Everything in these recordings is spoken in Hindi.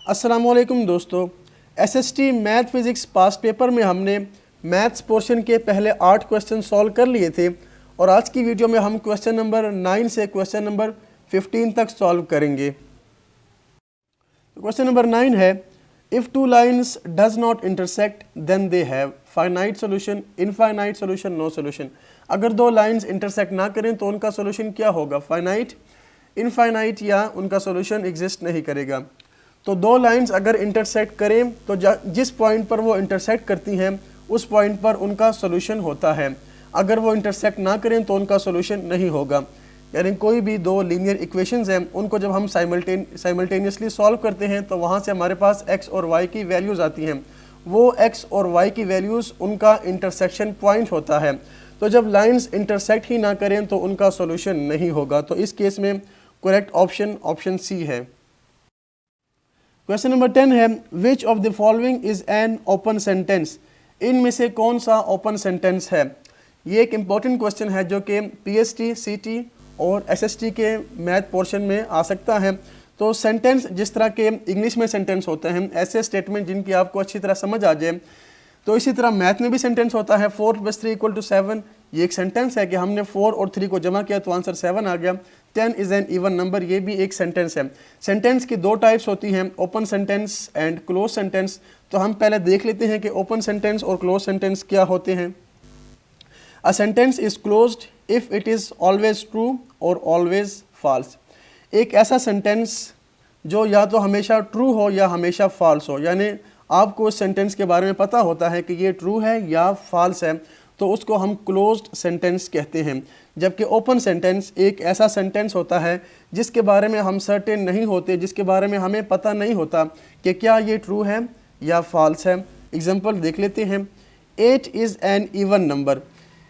अस्सलामुअलैकुम दोस्तों, SST math physics past paper में हमने मैथ्स पोर्शन के पहले 8 क्वेश्चन सॉल्व कर लिए थे और आज की वीडियो में हम क्वेश्चन नंबर 9 से क्वेश्चन नंबर 15 तक सॉल्व करेंगे। क्वेश्चन नंबर 9 है, if two lines does not intersect then they have finite solution, infinite solution, no solution. अगर दो लाइन्स इंटरसेक्ट ना करें तो उनका सोल्यूशन क्या होगा, फाइनाइट, इनफाइनाइट या उनका सोल्यूशन एग्जिस्ट नहीं करेगा। तो दो लाइंस अगर इंटरसेक्ट करें तो जिस पॉइंट पर वो इंटरसेक्ट करती हैं उस पॉइंट पर उनका सोल्यूशन होता है। अगर वो इंटरसेक्ट ना करें तो उनका सोल्यूशन नहीं होगा। यानी कोई भी दो लीनियर इक्वेशंस हैं उनको जब हम साइमल्टेनियसली सॉल्व करते हैं तो वहाँ से हमारे पास x और y की वैल्यूज़ आती हैं। वो x और y की वैल्यूज़ उनका इंटरसेक्शन पॉइंट होता है। तो जब लाइन्स इंटरसेक्ट ही ना करें तो उनका सोल्यूशन नहीं होगा। तो इस केस में करेक्ट ऑप्शन सी है। क्वेश्चन नंबर 10 है, which of the following is an open sentence. इनमें से कौन सा ओपन सेंटेंस है। ये एक इम्पॉर्टेंट क्वेश्चन है जो कि पीएसटी, सीटी और एसएसटी के मैथ पोर्शन में आ सकता है। तो सेंटेंस जिस तरह के इंग्लिश में सेंटेंस होते हैं, ऐसे स्टेटमेंट जिनकी आपको अच्छी तरह समझ आ जाए, तो इसी तरह मैथ में भी सेंटेंस होता है 4 + 3 = 7। ये एक सेंटेंस है कि हमने 4 और 3 को जमा किया तो आंसर 7 आ गया। 10 इज़ एन इवन नंबर, ये भी एक सेंटेंस है। सेंटेंस की दो टाइप्स होती हैं, open sentence and clause sentence. तो हम पहले देख लेते हैं कि ओपन सेंटेंस और क्लोज सेंटेंस क्या होते हैं। A sentence is closed if it is always true और ऑलवेज फॉल्स। एक ऐसा सेंटेंस जो या तो हमेशा ट्रू हो या हमेशा फॉल्स हो, यानी आपको उस सेंटेंस के बारे में पता होता है कि ये ट्रू है या फॉल्स है, तो उसको हम क्लोज्ड सेंटेंस कहते हैं। जबकि ओपन सेंटेंस एक ऐसा सेंटेंस होता है जिसके बारे में हम सर्टेन नहीं होते, जिसके बारे में हमें पता नहीं होता कि क्या ये ट्रू है या फॉल्स है। एग्जांपल देख लेते हैं। 8 इज़ एन इवन नंबर।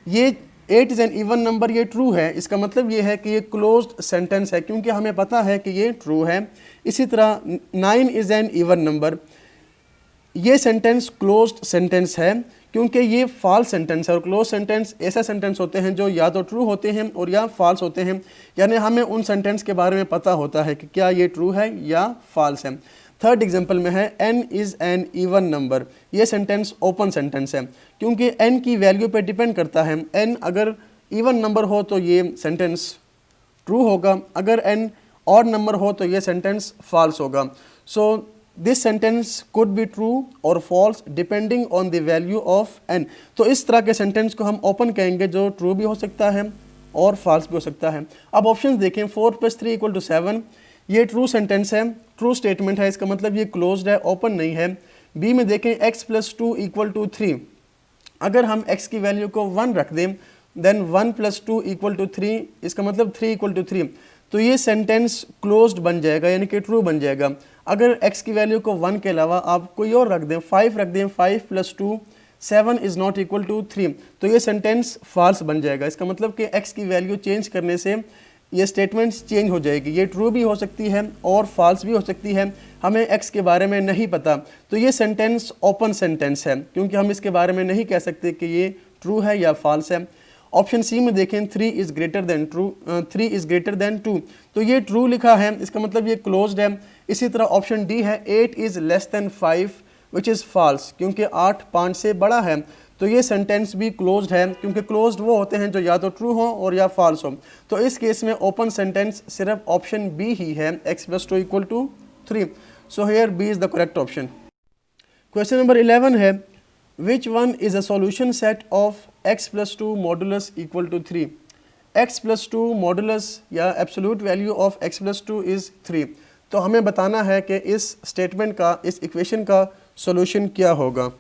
ये 8 इज़ एन इवन नंबर, ये ट्रू है। इसका मतलब ये है कि ये क्लोज्ड सेंटेंस है क्योंकि हमें पता है कि ये ट्रू है। इसी तरह 9 इज़ एन इवन नंबर, ये सेंटेंस क्लोज्ड सेंटेंस है क्योंकि ये फॉल्स सेंटेंस है। और क्लोज सेंटेंस ऐसा सेंटेंस होते हैं जो या तो ट्रू होते हैं और या फॉल्स होते हैं, यानी हमें उन सेंटेंस के बारे में पता होता है कि क्या ये ट्रू है या फॉल्स है। थर्ड एग्जांपल में है n is an even number. ये सेंटेंस ओपन सेंटेंस है क्योंकि n की वैल्यू पे डिपेंड करता है। n अगर इवन नंबर हो तो ये सेंटेंस ट्रू होगा, अगर n ऑड नंबर हो तो ये सेंटेंस फॉल्स होगा। So this sentence could be true और false depending on the value of n। तो इस तरह के सेंटेंस को हम ओपन कहेंगे जो ट्रू भी हो सकता है और फॉल्स भी हो सकता है। अब ऑप्शंस देखें। 4 + 3 = 7, ये ट्रू सेंटेंस है, ट्रू स्टेटमेंट है, इसका मतलब ये क्लोज्ड है, ओपन नहीं है। बी में देखें x + 2 = 3। अगर हम x की वैल्यू को 1 रख दें देन 1 + 2 = 3, इसका मतलब 3 = 3, तो ये सेंटेंस क्लोज्ड बन जाएगा, यानी कि ट्रू बन जाएगा। अगर x की वैल्यू को 1 के अलावा आप कोई और रख दें, 5 रख दें, 5 + 2 7 इज़ नॉट इक्वल टू 3, तो ये सेंटेंस फॉल्स बन जाएगा। इसका मतलब कि x की वैल्यू चेंज करने से ये स्टेटमेंट्स चेंज हो जाएगी। ये ट्रू भी हो सकती है और फॉल्स भी हो सकती है, हमें x के बारे में नहीं पता। तो ये सेंटेंस ओपन सेंटेंस है क्योंकि हम इसके बारे में नहीं कह सकते कि ये ट्रू है या फॉल्स है। ऑप्शन सी में देखें, 3 इज़ ग्रेटर देन 2, तो ये ट्रू लिखा है, इसका मतलब ये क्लोज्ड है। इसी तरह ऑप्शन डी है, 8 is less than 5 which is false, क्योंकि 8 5 से बड़ा है, तो ये सेंटेंस भी क्लोज्ड है क्योंकि क्लोज्ड वो होते हैं जो या तो ट्रू हो और या फॉल्स हो। तो इस केस में ओपन सेंटेंस सिर्फ ऑप्शन बी ही है, x + 2 = 3। So here B is the correct option. Question number 11 है, which one is a solution set of x + 2 modulus = 3। x + 2 modulus या absolute value of x + 2 is 3। तो हमें बताना है कि इस स्टेटमेंट का, इस इक्वेशन का सॉल्यूशन क्या होगा।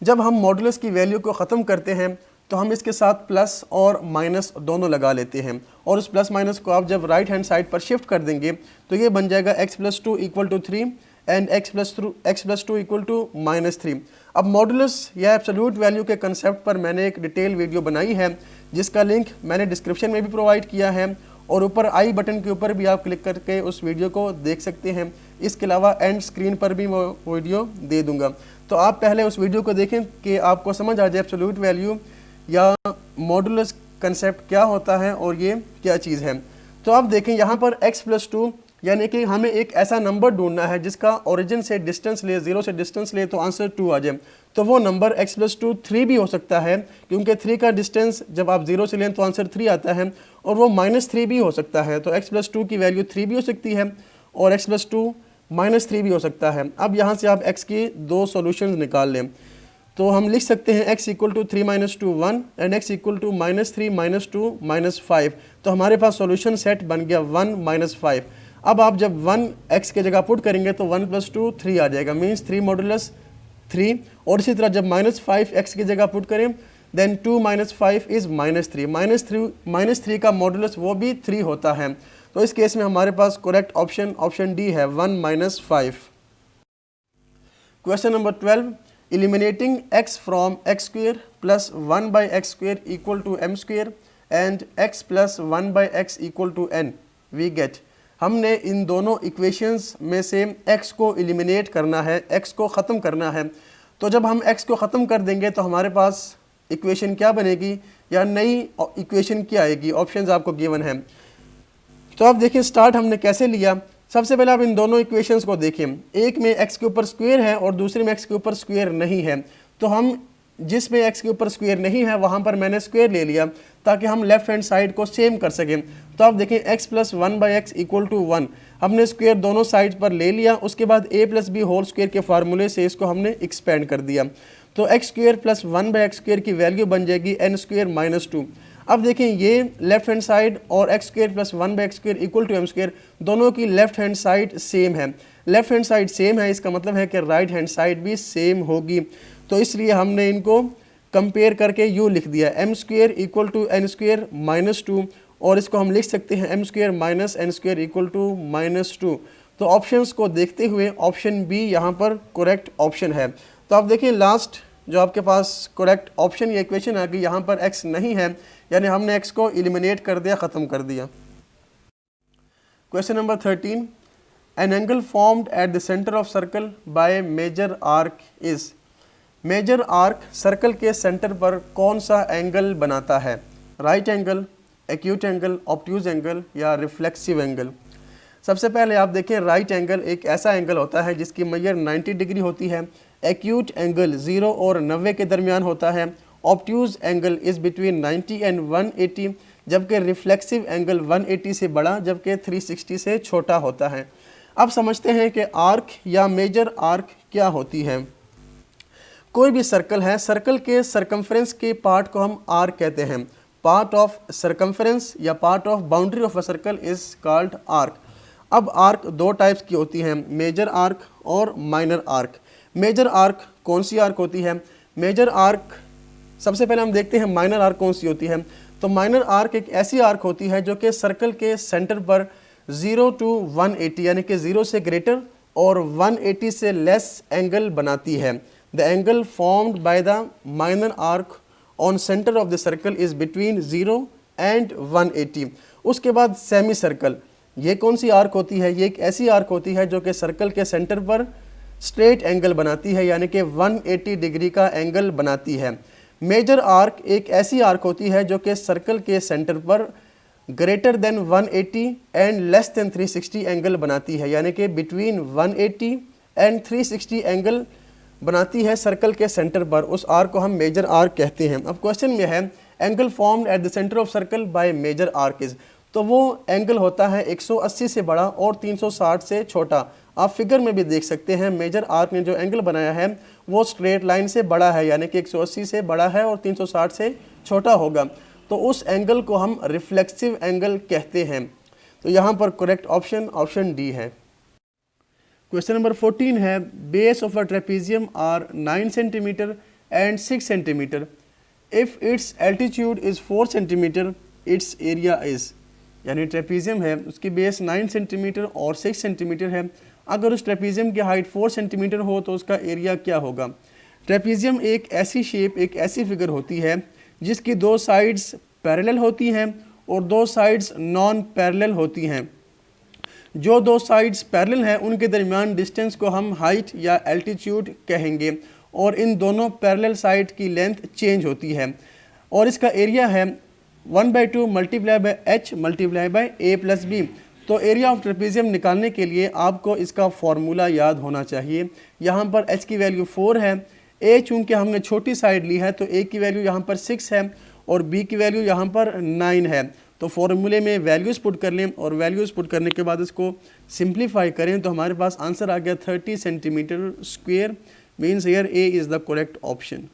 जब हम मॉडुलस की वैल्यू को ख़त्म करते हैं तो हम इसके साथ प्लस और माइनस दोनों लगा लेते हैं, और उस प्लस माइनस को आप जब राइट हैंड साइड पर शिफ्ट कर देंगे तो ये बन जाएगा x + 2 = 3 एंड x + 2 = -3। अब मॉडुलस या एब्सोल्यूट वैल्यू के कंसेप्ट पर मैंने एक डिटेल वीडियो बनाई है जिसका लिंक मैंने डिस्क्रिप्शन में भी प्रोवाइड किया है, और ऊपर आई बटन के ऊपर भी आप क्लिक करके उस वीडियो को देख सकते हैं। इसके अलावा एंड स्क्रीन पर भी मैं वीडियो दे दूंगा, तो आप पहले उस वीडियो को देखें कि आपको समझ आ जाए एब्सोल्यूट वैल्यू या मॉडुलस कंसेप्ट क्या होता है और ये क्या चीज़ है। तो आप देखें यहाँ पर x + 2 यानी कि हमें एक ऐसा नंबर ढूंढना है जिसका ओरिजिन से डिस्टेंस ले, 0 से डिस्टेंस ले तो आंसर 2 आ जाए। तो वो नंबर x+2 3 भी हो सकता है, क्योंकि 3 का डिस्टेंस जब आप 0 से लें तो आंसर 3 आता है, और वो -3 भी हो सकता है। तो x+2 की वैल्यू 3 भी हो सकती है और x+2 -3 भी हो सकता है। अब यहाँ से आप x की दो सॉल्यूशंस निकाल लें, तो हम लिख सकते हैं x = 3 - 2 1 एंड x = -3 - 2 -5। तो हमारे पास सॉल्यूशन सेट बन गया 1 - 5। अब आप जब 1 x के जगह पुट करेंगे तो 1 + 2 3 आ जाएगा, मीन्स 3 मॉडुलस 3। और इसी तरह जब -5 x की जगह पुट करें देन 2 - 5 इज़ -3। -3 का मॉडुलस वो भी 3 होता है। तो इस केस में हमारे पास करेक्ट ऑप्शन डी है 1 - 5। Question number 12, eliminating x from x² plus 1/x² equal to m² and x plus 1/x equal to n, we get। हमने इन दोनों इक्वेशंस में से x को एलिमिनेट करना है, x को ख़त्म करना है। तो जब हम x को ख़त्म कर देंगे तो हमारे पास इक्वेशन क्या बनेगी या नई इक्वेशन क्या आएगी, ऑप्शंस आपको गिवन है। तो आप देखिए स्टार्ट हमने कैसे लिया। सबसे पहले आप इन दोनों इक्वेशंस को देखें, एक में x के ऊपर स्क्वायर है और दूसरे में x के ऊपर स्क्वायर नहीं है। तो हम जिसमें x के ऊपर स्क्वायर नहीं है वहाँ पर मैंने स्क्वायर ले लिया ताकि हम लेफ्ट हैंड साइड को सेम कर सकें। तो आप देखें x + 1/x = 1, हमने स्क्वायर दोनों साइड पर ले लिया। उसके बाद a + b होल स्क्वायर के फार्मूले से इसको हमने एक्सपेंड कर दिया। तो x² + 1/x² की वैल्यू बन जाएगी n² - 2। अब देखें ये लेफ्ट हैंड साइड और x² + 1/x² = m², दोनों की लेफ्ट हैंड साइड सेम है। लेफ्ट हैंड साइड सेम है, इसका मतलब है कि राइट हैंड साइड भी सेम होगी। तो इसलिए हमने इनको कंपेयर करके यूँ लिख दिया m² = n² - 2, और इसको हम लिख सकते हैं m² - n² = -2। तो ऑप्शंस को देखते हुए ऑप्शन बी यहाँ पर करेक्ट ऑप्शन है। तो आप देखिए लास्ट जो आपके पास करेक्ट ऑप्शन या इक्वेशन आ गई, यहाँ पर x नहीं है, यानी हमने x को एलिमिनेट कर दिया, ख़त्म कर दिया। Question number 13, an angle formed at the centre of circle by major arc is. Major arc circle के सेंटर पर कौन सा एंगल बनाता है? Right angle, acute angle, obtuse angle या रिफ्लेक्सिव एंगल। सबसे पहले आप देखें राइट एंगल एक ऐसा एंगल होता है जिसकी मेजर 90 डिग्री होती है। एक्यूट एंगल 0 और 90 के दरमियान होता है। Obtuse angle is between 90 and 180, जबकि रिफ्लेक्सिव एंगल 180 से बड़ा जबकि 360 से छोटा होता है। अब समझते हैं कि आर्क या मेजर आर्क क्या होती है। कोई भी सर्कल है, सर्कल के सरकमफ्रेंस के पार्ट को हम आर्क कहते हैं। पार्ट ऑफ सरकमफ्रेंस या part of boundary of a circle is called arc. अब आर्क दो टाइप्स की होती हैं, मेजर आर्क और माइनर आर्क। मेजर आर्क कौन सी आर्क होती है? मेजर आर्क सबसे पहले हम देखते हैं माइनर आर्क कौन सी होती है। तो माइनर आर्क एक ऐसी आर्क होती है जो कि सर्कल के सेंटर पर 0 to 180 यानी कि 0 से ग्रेटर और 180 से लेस एंगल बनाती है। The angle formed by the minor arc on centre of the circle is between 0 and 180। उसके बाद सेमी सर्कल, ये कौन सी आर्क होती है? ये एक ऐसी आर्क होती है जो कि सर्कल के सेंटर पर स्ट्रेट एंगल बनाती है, यानी कि 180 डिग्री का एंगल बनाती है। मेजर आर्क एक ऐसी आर्क होती है जो कि सर्कल के सेंटर पर greater than 180 and less than 360 angle बनाती है, यानी कि बिटवीन 180 एंड 360 एंगल बनाती है सर्कल के सेंटर पर। उस आर्क को हम मेजर आर्क कहते हैं। अब क्वेश्चन में है angle formed at the centre of circle by major arc is, तो वो एंगल होता है 180 से बड़ा और 360 से छोटा। आप फिगर में भी देख सकते हैं मेजर आर्क ने जो एंगल बनाया है वो स्ट्रेट लाइन से बड़ा है, यानी कि 180 से बड़ा है और 360 से छोटा होगा। तो उस एंगल को हम रिफ्लेक्सिव एंगल कहते हैं। तो यहाँ पर करेक्ट ऑप्शन डी है। क्वेश्चन नंबर 14 है base of a trapezium are 9 centimetre and 6 centimetre. If its altitude is 4 centimetre its area is, यानी ट्रेपीजियम है उसकी बेस 9 सेंटीमीटर और 6 सेंटीमीटर है। अगर उस ट्रेपीजियम की हाइट 4 सेंटीमीटर हो तो उसका एरिया क्या होगा? ट्रेपीजियम एक ऐसी शेप, एक ऐसी फिगर होती है जिसकी दो साइड्स पैरेलल होती हैं और दो साइड्स नॉन पैरेलल होती हैं। जो दो साइड्स पैरेलल हैं उनके दरमियान डिस्टेंस को हम हाइट या एल्टीट्यूड कहेंगे और इन दोनों पैरेलल साइड की लेंथ चेंज होती है। और इसका एरिया है 1/2 × h × a + b। तो एरिया ऑफ ट्रेपेजियम निकालने के लिए आपको इसका फॉर्मूला याद होना चाहिए। यहाँ पर h की वैल्यू 4 है, a चूँकि हमने छोटी साइड ली है तो a की वैल्यू यहाँ पर 6 है और b की वैल्यू यहाँ पर 9 है। तो फॉर्मूले में वैल्यूज़ पुट कर लें और वैल्यूज़ पुट करने के बाद इसको सिंप्लीफाई करें तो हमारे पास आंसर आ गया 30 centimetre square. Means here A is the correct option.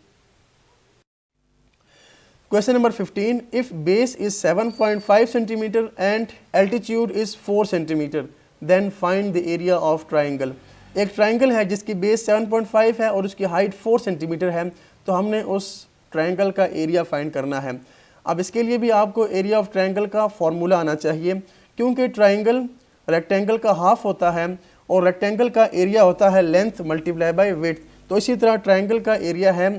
Question number 15. If base is 7.5 centimeter and altitude is 4 centimeter, then find the area of triangle. एक ट्राइंगल है जिसकी बेस 7.5 है और उसकी हाइट 4 सेंटीमीटर है, तो हमने उस ट्राइंगल का एरिया फाइंड करना है। अब इसके लिए भी आपको एरिया ऑफ ट्राइंगल का फॉर्मूला आना चाहिए, क्योंकि ट्राइंगल रेक्टेंगल का हाफ होता है और रेक्टेंगल का एरिया होता है लेंथ मल्टीप्लाई बाय विड्थ। तो इसी तरह ट्राइंगल का एरिया है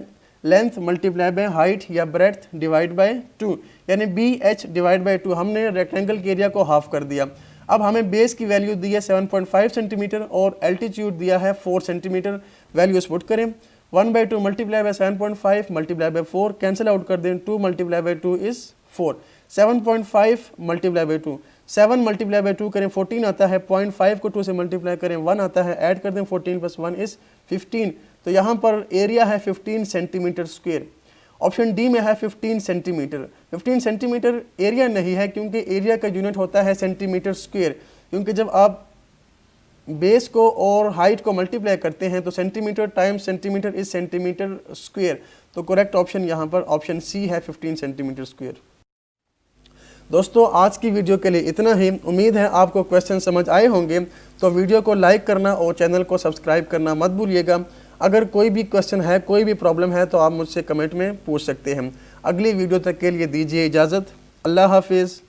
लेंथ मल्टीप्लाई बाय हाइट या ब्रेड्थ डिवाइड बाय 2, यानी BH डिवाइड बाय 2। हमने रेक्टेंगल के एरिया को हाफ कर दिया। अब हमें बेस की वैल्यू दी है 7.5 सेंटीमीटर और एल्टीट्यूड दिया है 4 सेंटीमीटर। वैल्यूज पुट करें, 1/2 multiply by 7.5 multiply by 4, cancel out कर दें, 2 multiply by 2 is 4, 7.5 multiply by 2, 7 multiply by 2 करें 14 आता है, 0.5 को 2 से मल्टीप्लाई करें 1 आता है, ऐड कर दें 14 + 1 इज़ 15। तो यहाँ पर एरिया है 15 सेंटीमीटर स्क्वेयर। ऑप्शन डी में है 15 सेंटीमीटर। 15 सेंटीमीटर एरिया नहीं है, क्योंकि एरिया का यूनिट होता है सेंटीमीटर स्क्वेयर, क्योंकि जब आप बेस को और हाइट को मल्टीप्लाई करते हैं तो centimetre times centimetre is centimetre square. तो करेक्ट ऑप्शन यहाँ पर ऑप्शन सी है 15 सेंटीमीटर स्क्वेयर। दोस्तों आज की वीडियो के लिए इतना ही। उम्मीद है आपको क्वेश्चन समझ आए होंगे। तो वीडियो को लाइक करना और चैनल को सब्सक्राइब करना मत भूलिएगा। अगर कोई भी क्वेश्चन है, कोई भी प्रॉब्लम है तो आप मुझसे कमेंट में पूछ सकते हैं। अगली वीडियो तक के लिए दीजिए इजाज़त। अल्लाह हाफिज़।